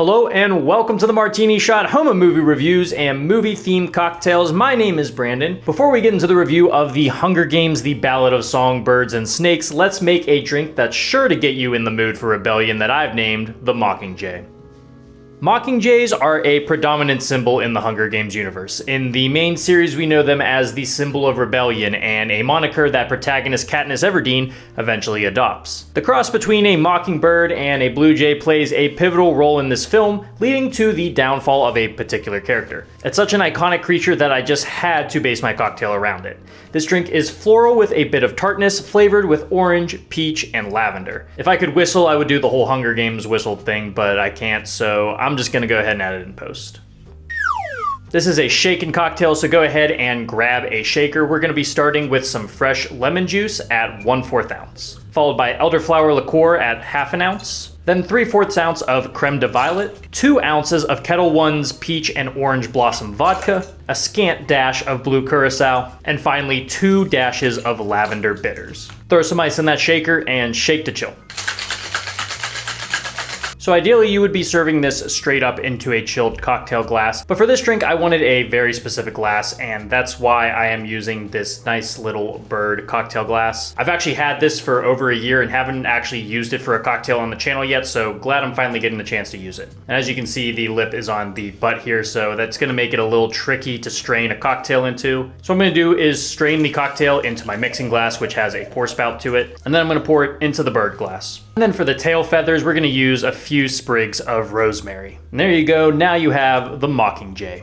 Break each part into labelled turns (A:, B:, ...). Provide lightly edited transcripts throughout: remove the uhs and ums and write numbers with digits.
A: Hello and welcome to the Martini Shot, home of movie reviews and movie-themed cocktails. My name is Brandon. Before we get into the review of The Hunger Games, The Ballad of Songbirds and Snakes, let's make a drink that's sure to get you in the mood for rebellion that I've named the Mockingjay. Mockingjays are a predominant symbol in the Hunger Games universe. In the main series, we know them as the symbol of rebellion and a moniker that protagonist Katniss Everdeen eventually adopts. The cross between a mockingbird and a blue jay plays a pivotal role in this film, leading to the downfall of a particular character. It's such an iconic creature that I just had to base my cocktail around it. This drink is floral with a bit of tartness, flavored with orange, peach, and lavender. If I could whistle, I would do the whole Hunger Games whistle thing, but I can't, so I'm just gonna go ahead and add it in post. This is a shaken cocktail, so go ahead and grab a shaker. We're gonna be starting with some fresh lemon juice at 1/4 ounce, followed by elderflower liqueur at 1/2 ounce, then 3/4 ounce of creme de violet, 2 ounces of Kettle One's peach and orange blossom vodka, a scant dash of blue curacao, and finally 2 dashes of lavender bitters. Throw some ice in that shaker and shake to chill. So ideally you would be serving this straight up into a chilled cocktail glass, but for this drink I wanted a very specific glass, and that's why I am using this nice little bird cocktail glass. I've actually had this for over a year and haven't actually used it for a cocktail on the channel yet, so glad I'm finally getting the chance to use it. And as you can see, the lip is on the butt here, so that's gonna make it a little tricky to strain a cocktail into. So what I'm gonna do is strain the cocktail into my mixing glass, which has a pour spout to it, and then I'm gonna pour it into the bird glass. And then for the tail feathers, we're gonna use a few sprigs of rosemary. And there you go, now you have the Mockingjay.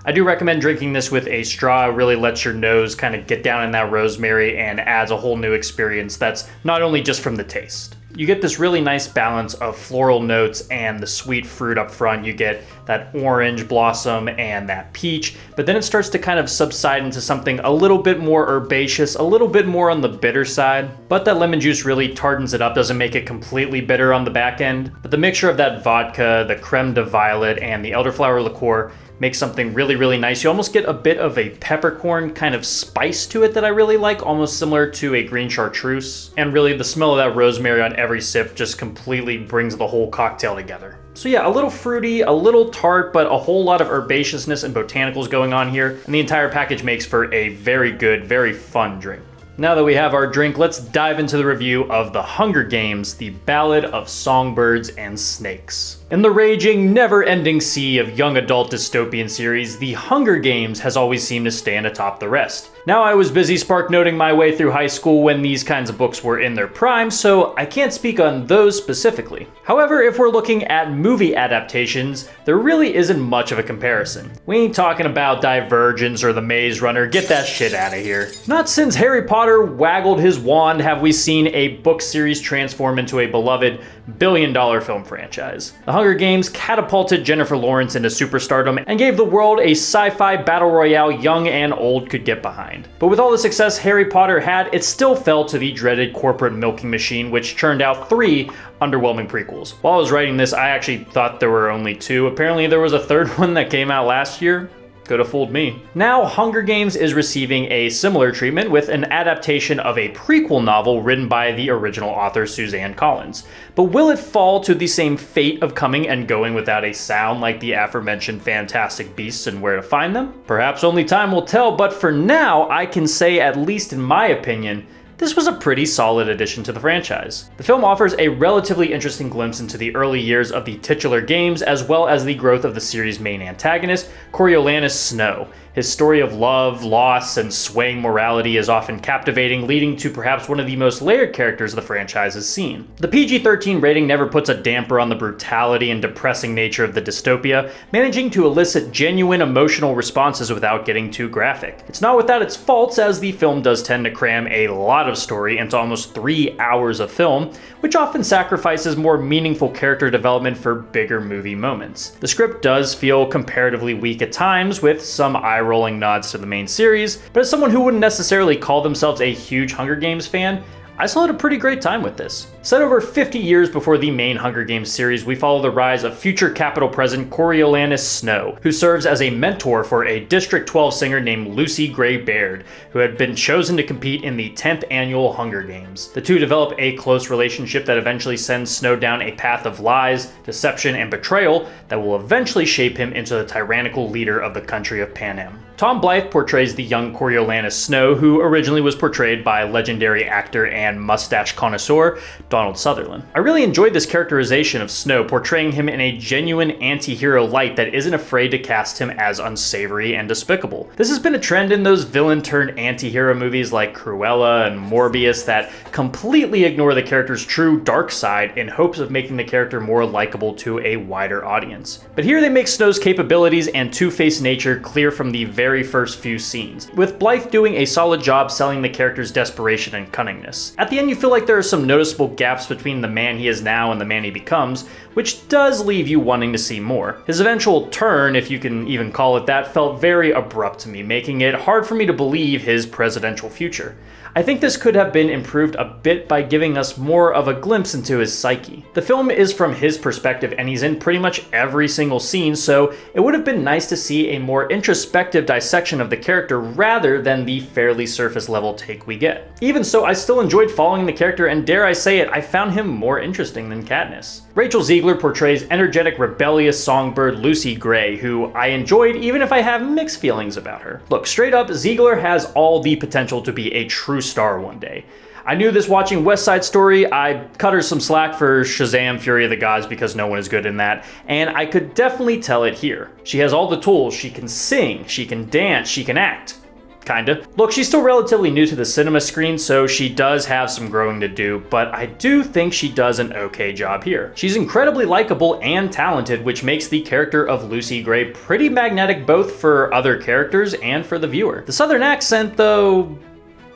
A: I do recommend drinking this with a straw. It really lets your nose kind of get down in that rosemary and adds a whole new experience that's not only just from the taste. You get this really nice balance of floral notes and the sweet fruit up front. You get that orange blossom and that peach, but then it starts to kind of subside into something a little bit more herbaceous, a little bit more on the bitter side, but that lemon juice really tartans it up, doesn't make it completely bitter on the back end. But the mixture of that vodka, the creme de violet, and the elderflower liqueur makes something really, really nice. You almost get a bit of a peppercorn kind of spice to it that I really like, almost similar to a green chartreuse. And really the smell of that rosemary on every sip just completely brings the whole cocktail together. So yeah, a little fruity, a little tart, but a whole lot of herbaceousness and botanicals going on here. And the entire package makes for a very good, very fun drink. Now that we have our drink, let's dive into the review of The Hunger Games, The Ballad of Songbirds and Snakes. In the raging, never-ending sea of young adult dystopian series, The Hunger Games has always seemed to stand atop the rest. Now, I was busy spark-noting my way through high school when these kinds of books were in their prime, so I can't speak on those specifically. However, if we're looking at movie adaptations, there really isn't much of a comparison. We ain't talking about Divergence or The Maze Runner, get that shit out of here. Not since Harry Potter waggled his wand have we seen a book series transform into a beloved billion-dollar film franchise. The Hunger Games catapulted Jennifer Lawrence into superstardom and gave the world a sci-fi battle royale young and old could get behind. But with all the success Harry Potter had, it still fell to the dreaded corporate milking machine, which churned out 3 underwhelming prequels. While I was writing this, I actually thought there were only 2. Apparently there was a 3rd one that came out last year. Could have fooled me. Now, Hunger Games is receiving a similar treatment with an adaptation of a prequel novel written by the original author Suzanne Collins. But will it fall to the same fate of coming and going without a sound like the aforementioned Fantastic Beasts and Where to Find Them? Perhaps only time will tell, but for now, I can say, at least in my opinion, this was a pretty solid addition to the franchise. The film offers a relatively interesting glimpse into the early years of the titular games, as well as the growth of the series' main antagonist, Coriolanus Snow. His story of love, loss, and swaying morality is often captivating, leading to perhaps one of the most layered characters the franchise has seen. The PG-13 rating never puts a damper on the brutality and depressing nature of the dystopia, managing to elicit genuine emotional responses without getting too graphic. It's not without its faults, as the film does tend to cram a lot of story into almost 3 hours of film, which often sacrifices more meaningful character development for bigger movie moments. The script does feel comparatively weak at times, with some eye-rolling nods to the main series, but as someone who wouldn't necessarily call themselves a huge Hunger Games fan, I still had a pretty great time with this. Set over 50 years before the main Hunger Games series, we follow the rise of future Capitol President Coriolanus Snow, who serves as a mentor for a District 12 singer named Lucy Gray Baird, who had been chosen to compete in the 10th annual Hunger Games. The two develop a close relationship that eventually sends Snow down a path of lies, deception, and betrayal that will eventually shape him into the tyrannical leader of the country of Panem. Tom Blythe portrays the young Coriolanus Snow, who originally was portrayed by legendary actor and mustache connoisseur Donald Sutherland. I really enjoyed this characterization of Snow, portraying him in a genuine anti-hero light that isn't afraid to cast him as unsavory and despicable. This has been a trend in those villain-turned-anti-hero movies like Cruella and Morbius that completely ignore the character's true dark side in hopes of making the character more likable to a wider audience. But here they make Snow's capabilities and two-faced nature clear from the very first few scenes, with Blythe doing a solid job selling the character's desperation and cunningness. At the end, you feel like there are some noticeable gaps between the man he is now and the man he becomes, which does leave you wanting to see more. His eventual turn, if you can even call it that, felt very abrupt to me, making it hard for me to believe his presidential future. I think this could have been improved a bit by giving us more of a glimpse into his psyche. The film is from his perspective and he's in pretty much every single scene, so it would have been nice to see a more introspective dissection of the character rather than the fairly surface level take we get. Even so, I still enjoyed following the character, and dare I say it, I found him more interesting than Katniss. Rachel Ziegler portrays energetic, rebellious songbird Lucy Gray, who I enjoyed even if I have mixed feelings about her. Look, straight up, Ziegler has all the potential to be a true star one day. I knew this watching West Side Story. I cut her some slack for Shazam! Fury of the Gods because no one is good in that, and I could definitely tell it here. She has all the tools. She can sing, she can dance, she can act. Kinda. Look, she's still relatively new to the cinema screen, so she does have some growing to do, but I do think she does an okay job here. She's incredibly likable and talented, which makes the character of Lucy Gray pretty magnetic both for other characters and for the viewer. The southern accent, though...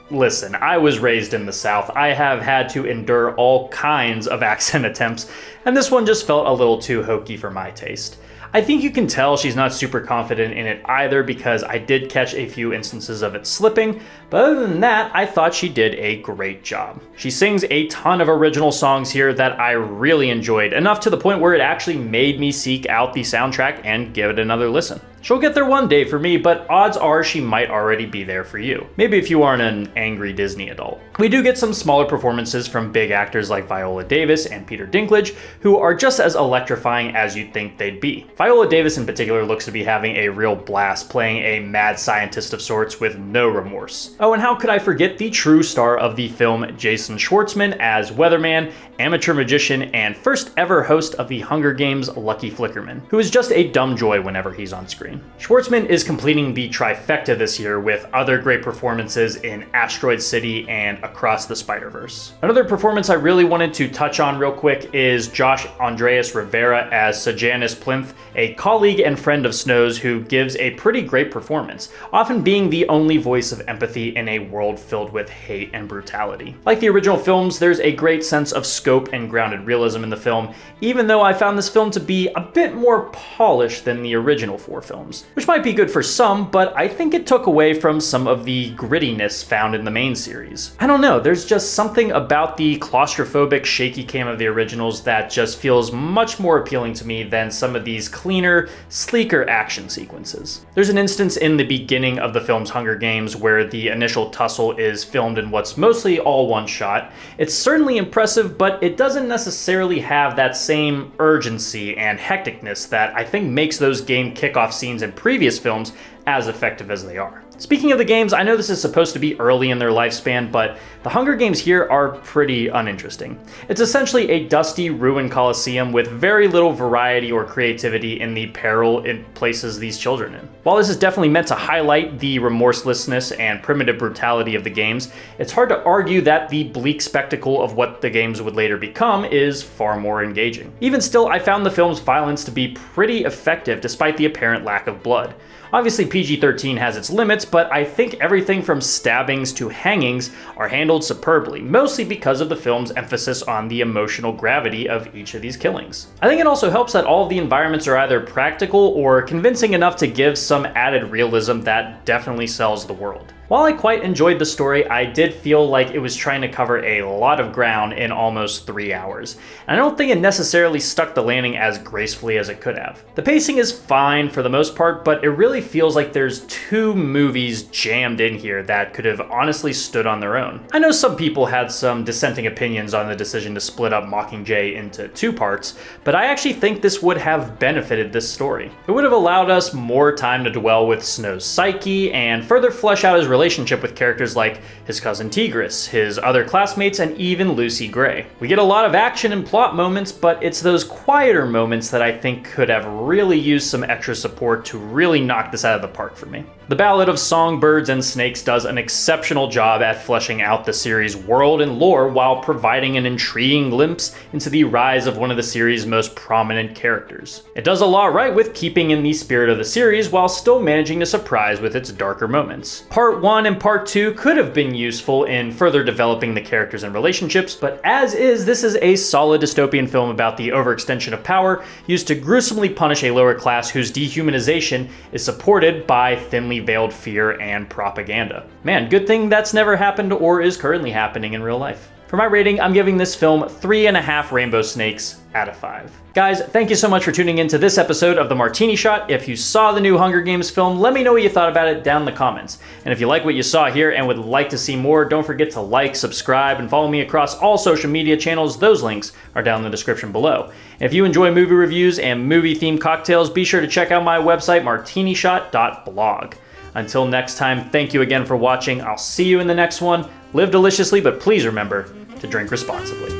A: Listen, I was raised in the South. I have had to endure all kinds of accent attempts, and this one just felt a little too hokey for my taste. I think you can tell she's not super confident in it either because I did catch a few instances of it slipping, but other than that, I thought she did a great job. She sings a ton of original songs here that I really enjoyed, enough to the point where it actually made me seek out the soundtrack and give it another listen. She'll get there one day for me, but odds are she might already be there for you. Maybe if you aren't an angry Disney adult. We do get some smaller performances from big actors like Viola Davis and Peter Dinklage, who are just as electrifying as you'd think they'd be. Viola Davis in particular looks to be having a real blast playing a mad scientist of sorts with no remorse. Oh, and how could I forget the true star of the film, Jason Schwartzman, as weatherman, amateur magician, and first ever host of the Hunger Games, Lucky Flickerman, who is just a dumb joy whenever he's on screen. Schwartzman is completing the trifecta this year with other great performances in Asteroid City and Across the Spider-Verse. Another performance I really wanted to touch on real quick is Josh Andreas Rivera as Sejanus Plinth, a colleague and friend of Snow's who gives a pretty great performance, often being the only voice of empathy in a world filled with hate and brutality. Like the original films, there's a great sense of scope and grounded realism in the film, even though I found this film to be a bit more polished than the original 4 films. Which might be good for some, but I think it took away from some of the grittiness found in the main series. I don't know, there's just something about the claustrophobic, shaky cam of the originals that just feels much more appealing to me than some of these cleaner, sleeker action sequences. There's an instance in the beginning of the film's Hunger Games where the initial tussle is filmed in what's mostly all one shot. It's certainly impressive, but it doesn't necessarily have that same urgency and hecticness that I think makes those game kickoff scenes in previous films as effective as they are. Speaking of the games, I know this is supposed to be early in their lifespan, but the Hunger Games here are pretty uninteresting. It's essentially a dusty, ruined coliseum with very little variety or creativity in the peril it places these children in. While this is definitely meant to highlight the remorselessness and primitive brutality of the games, it's hard to argue that the bleak spectacle of what the games would later become is far more engaging. Even still, I found the film's violence to be pretty effective despite the apparent lack of blood. Obviously PG-13 has its limits, but I think everything from stabbings to hangings are handled superbly, mostly because of the film's emphasis on the emotional gravity of each of these killings. I think it also helps that all of the environments are either practical or convincing enough to give some added realism that definitely sells the world. While I quite enjoyed the story, I did feel like it was trying to cover a lot of ground in almost 3 hours, and I don't think it necessarily stuck the landing as gracefully as it could have. The pacing is fine for the most part, but it really feels like there's 2 movies jammed in here that could have honestly stood on their own. I know some people had some dissenting opinions on the decision to split up Mockingjay into 2 parts, but I actually think this would have benefited this story. It would have allowed us more time to dwell with Snow's psyche and further flesh out his relationship with characters like his cousin Tigris, his other classmates, and even Lucy Gray. We get a lot of action and plot moments, but it's those quieter moments that I think could have really used some extra support to really knock this out of the park for me. The Ballad of Songbirds and Snakes does an exceptional job at fleshing out the series' world and lore while providing an intriguing glimpse into the rise of one of the series' most prominent characters. It does a lot right with keeping in the spirit of the series while still managing to surprise with its darker moments. Part 1 and Part 2 could have been useful in further developing the characters and relationships, but as is, this is a solid dystopian film about the overextension of power used to gruesomely punish a lower class whose dehumanization is supported by thinly veiled fear and propaganda. Man, good thing that's never happened or is currently happening in real life. For my rating, I'm giving this film 3.5 rainbow snakes out of 5. Guys, thank you so much for tuning in to this episode of the Martini Shot. If you saw the new Hunger Games film, let me know what you thought about it down in the comments. And if you like what you saw here and would like to see more, don't forget to like, subscribe, and follow me across all social media channels. Those links are down in the description below. And if you enjoy movie reviews and movie-themed cocktails, be sure to check out my website, martinishot.blog. Until next time, thank you again for watching. I'll see you in the next one. Live deliciously, but please remember to drink responsibly.